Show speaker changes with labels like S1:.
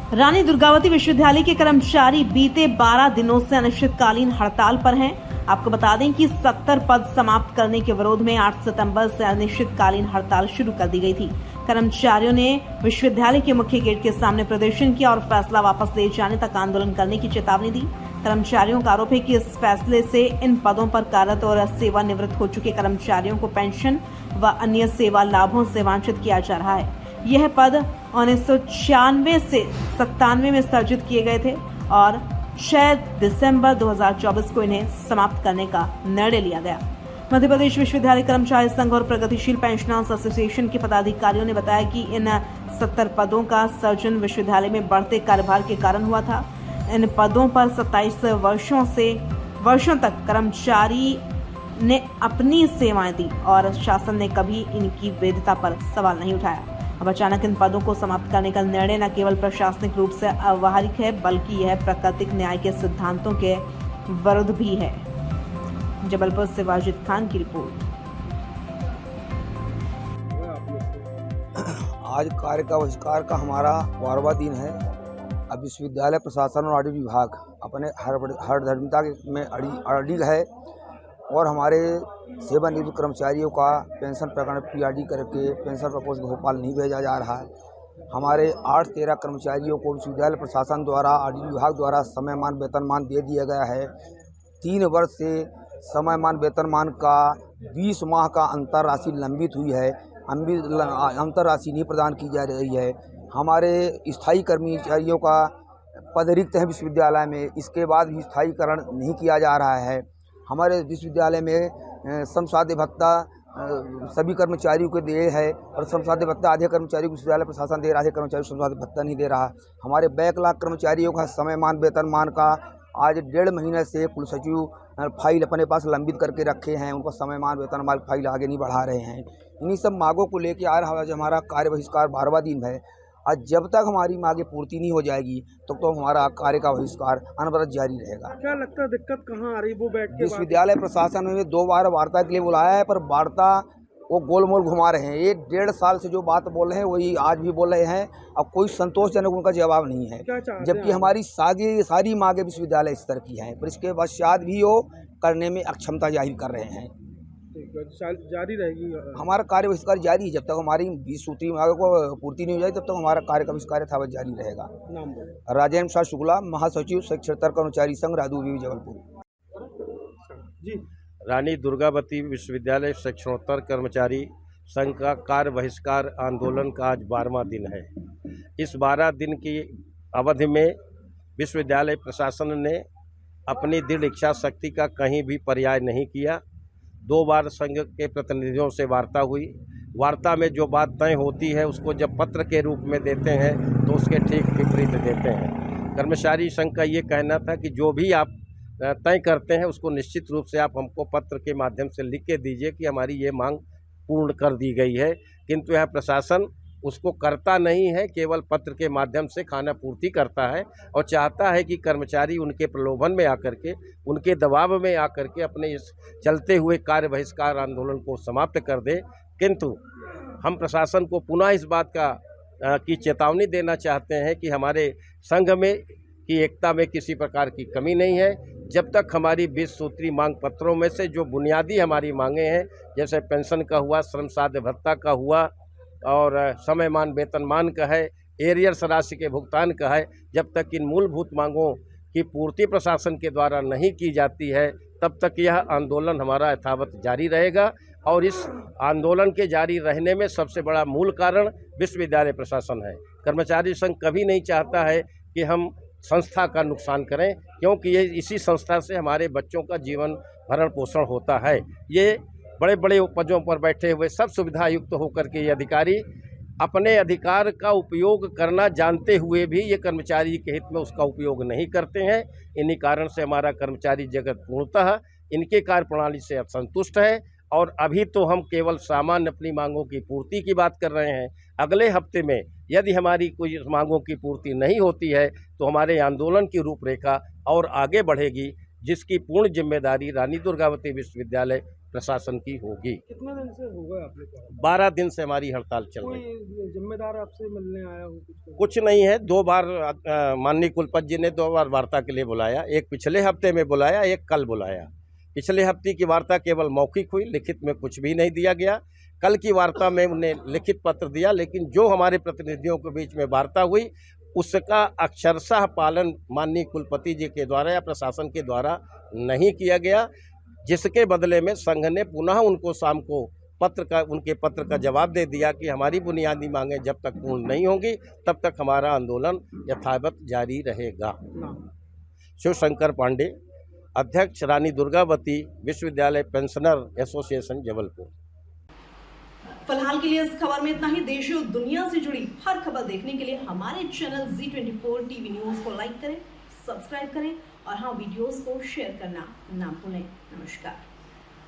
S1: रानी दुर्गावती विश्वविद्यालय के कर्मचारी बीते 12 दिनों से अनिश्चितकालीन हड़ताल पर हैं। आपको बता दें कि 70 पद समाप्त करने के विरोध में 8 सितंबर से अनिश्चितकालीन हड़ताल शुरू कर दी गई थी। कर्मचारियों ने विश्वविद्यालय के मुख्य गेट के सामने प्रदर्शन किया और फैसला वापस ले जाने तक आंदोलन करने की चेतावनी दी। कर्मचारियों का आरोप है कि इस फैसले से इन पदों पर कार्यरत और सेवानिवृत्त हो चुके कर्मचारियों को पेंशन व अन्य सेवा लाभों से वंचित किया जा रहा है। यह पद 1996 से 97 में सर्जित किए गए थे और 6 दिसंबर 2024 को इन्हें समाप्त करने का निर्णय लिया गया। मध्य प्रदेश विश्वविद्यालय कर्मचारी संघ और प्रगतिशील पेंशनर्स एसोसिएशन के पदाधिकारियों ने बताया कि इन 70 पदों का सर्जन विश्वविद्यालय में बढ़ते कार्यभार के कारण हुआ था। इन पदों पर 27 वर्षों तक कर्मचारी ने अपनी सेवाएं दी और शासन ने कभी इनकी वैधता पर सवाल नहीं उठाया। अब अचानक इन पदों को समाप्त करने का निर्णय न केवल प्रशासनिक रूप से अव्यावहारिक है, बल्कि यह प्राकृतिक न्याय के सिद्धांतों के विरुद्ध भी है। जबलपुर से वाजिद खान की रिपोर्ट।
S2: आज कार्य का बहिष्कार का हमारा 12वां दिन है। अब विश्वविद्यालय प्रशासन और ऑडिट विभाग अपने हर धर्मिता में अड़िग है और हमारे सेवानिवृत्त कर्मचारियों का पेंशन प्रकरण पीआरडी करके पेंशन प्रपोज भोपाल नहीं भेजा जा रहा है। हमारे 8-13 कर्मचारियों को विश्वविद्यालय प्रशासन द्वारा ऑडिट विभाग द्वारा समयमान वेतनमान दे दिया गया है। 3 वर्ष से समयमान वेतनमान का 20 माह का अंतर राशि लंबित हुई है। अंतर राशि नहीं प्रदान की जा रही है। हमारे स्थायी कर्मचारियों का पद रिक्त है विश्वविद्यालय में, इसके बाद भी स्थायीकरण नहीं किया जा रहा है। हमारे विश्वविद्यालय में श्रमसाध्य भत्ता सभी कर्मचारियों को दे है और श्रमसाध्य भत्ता आधे कर्मचारियों को विश्वविद्यालय प्रशासन दे रहा है, आधे कर्मचारियों को श्रमसाध्य भत्ता नहीं दे रहा। हमारे बैकलॉग कर्मचारियों का समयमान वेतनमान का आज 1.5 महीने से कुलसचिव फाइल अपने पास लंबित करके रखे हैं। उनको समयमान वेतनमान फाइल आगे नहीं बढ़ा रहे हैं। इन्हीं सब मांगों को लेकर आ रहा है। हमारा कार्य बहिष्कार 12वां दिन है। आज जब तक हमारी मांगें पूर्ति नहीं हो जाएगी तो हमारा कार्य का बहिष्कार अनवरत जारी रहेगा।
S3: क्या लगता है दिक्कत कहाँ आ रही वो बैठ के?
S2: विश्वविद्यालय प्रशासन में 2 बार वार्ता के लिए बुलाया है, पर वार्ता वो गोलमोल घुमा रहे हैं। ये 1.5 साल से जो बात बोल रहे हैं वही आज भी बोल रहे हैं। अब कोई संतोषजनक उनका जवाब नहीं है, जबकि हमारी सारी मांगें विश्वविद्यालय स्तर की हैं, पर इसके पश्चात भी वो करने में अक्षमता जाहिर कर रहे हैं।
S3: जारी रहेगी
S2: हमारा कार्य बहिष्कार जारी है। जब तक हमारी 20 सूत्री मांगों को पूर्ति नहीं हो जाए तब तक हमारा कार्य का बहिष्कार यथावत जारी रहेगा।
S3: नाम
S2: राजेंद्र प्रसाद शुक्ला, महासचिव शिक्षेतर कर्मचारी संघ, राजू जबलपुर।
S3: जी,
S4: रानी दुर्गावती विश्वविद्यालय शिक्षणोत्तर कर्मचारी संघ का कार्य बहिष्कार आंदोलन का आज 12वां दिन है। इस 12 दिन की अवधि में विश्वविद्यालय प्रशासन ने अपनी दृढ़ इच्छा शक्ति का कहीं भी पर्याय नहीं किया। 2 बार संघ के प्रतिनिधियों से वार्ता हुई। वार्ता में जो बात तय होती है उसको जब पत्र के रूप में देते हैं तो उसके ठीक विपरीत देते हैं। कर्मचारी संघ का ये कहना था कि जो भी आप तय करते हैं उसको निश्चित रूप से आप हमको पत्र के माध्यम से लिख के दीजिए कि हमारी ये मांग पूर्ण कर दी गई है, किंतु यह प्रशासन उसको करता नहीं है, केवल पत्र के माध्यम से खाना पूर्ति करता है और चाहता है कि कर्मचारी उनके प्रलोभन में आकर के, उनके दबाव में आकर के अपने इस चलते हुए कार्य बहिष्कार आंदोलन को समाप्त कर दे। किंतु हम प्रशासन को पुनः इस बात की चेतावनी देना चाहते हैं कि हमारे संघ में की एकता में किसी प्रकार की कमी नहीं है। जब तक हमारी 20 सूत्री मांग पत्रों में से जो बुनियादी हमारी मांगें हैं, जैसे पेंशन का हुआ, श्रमसाध्य भत्ता का हुआ और समयमान वेतनमान का है, एरियर्स राशि के भुगतान का है, जब तक इन मूलभूत मांगों की पूर्ति प्रशासन के द्वारा नहीं की जाती है तब तक यह आंदोलन हमारा यथावत जारी रहेगा। और इस आंदोलन के जारी रहने में सबसे बड़ा मूल कारण विश्वविद्यालय प्रशासन है। कर्मचारी संघ कभी नहीं चाहता है कि हम संस्था का नुकसान करें, क्योंकि ये इसी संस्था से हमारे बच्चों का जीवन भरण पोषण होता है। ये बड़े बड़े पदों पर बैठे हुए सब सुविधा युक्त होकर के ये अधिकारी अपने अधिकार का उपयोग करना जानते हुए भी ये कर्मचारी के हित में उसका उपयोग नहीं करते हैं। इन्हीं कारण से हमारा कर्मचारी जगत पूर्णतः इनके कार्यप्रणाली से असंतुष्ट है और अभी तो हम केवल सामान्य अपनी मांगों की पूर्ति की बात कर रहे हैं। अगले हफ्ते में यदि हमारी कोई मांगों की पूर्ति नहीं होती है तो हमारे आंदोलन की रूपरेखा और आगे बढ़ेगी, जिसकी पूर्ण जिम्मेदारी रानी दुर्गावती विश्वविद्यालय प्रशासन की होगी।
S3: कितने दिन से हो गए आपने कहा?
S4: 12 दिन से हमारी हड़ताल चल रही है।
S3: कोई जिम्मेदार आपसे मिलने आया हो कुछ?
S4: कुछ नहीं है। 2 बार माननीय कुलपति जी ने 2 बार वार्ता के लिए बुलाया, एक पिछले हफ्ते में बुलाया, एक कल बुलाया। पिछले हफ्ते की वार्ता केवल मौखिक हुई, लिखित में कुछ भी नहीं दिया गया। कल की वार्ता में उन्हें लिखित पत्र दिया, लेकिन जो हमारे प्रतिनिधियों के बीच में वार्ता हुई उसका अक्षरशः पालन माननीय कुलपति जी के द्वारा या प्रशासन के द्वारा नहीं किया गया, जिसके बदले में संघ ने पुनः उनको शाम को उनके पत्र का जवाब दे दिया कि हमारी बुनियादी मांगें जब तक पूर्ण नहीं होंगी तब तक हमारा आंदोलन यथावत जारी रहेगा। शिवशंकर पांडे, अध्यक्ष रानी दुर्गावती विश्वविद्यालय पेंशनर एसोसिएशन जबलपुर।
S1: फिलहाल के लिए इस खबर में इतना ही। देश और दुनिया से जुड़ी हर खबर देखने के लिए हमारे चैनल Z24 टीवी न्यूज को लाइक करें, सब्सक्राइब करें और हाँ, वीडियोस को शेयर करना ना भूलें। नमस्कार।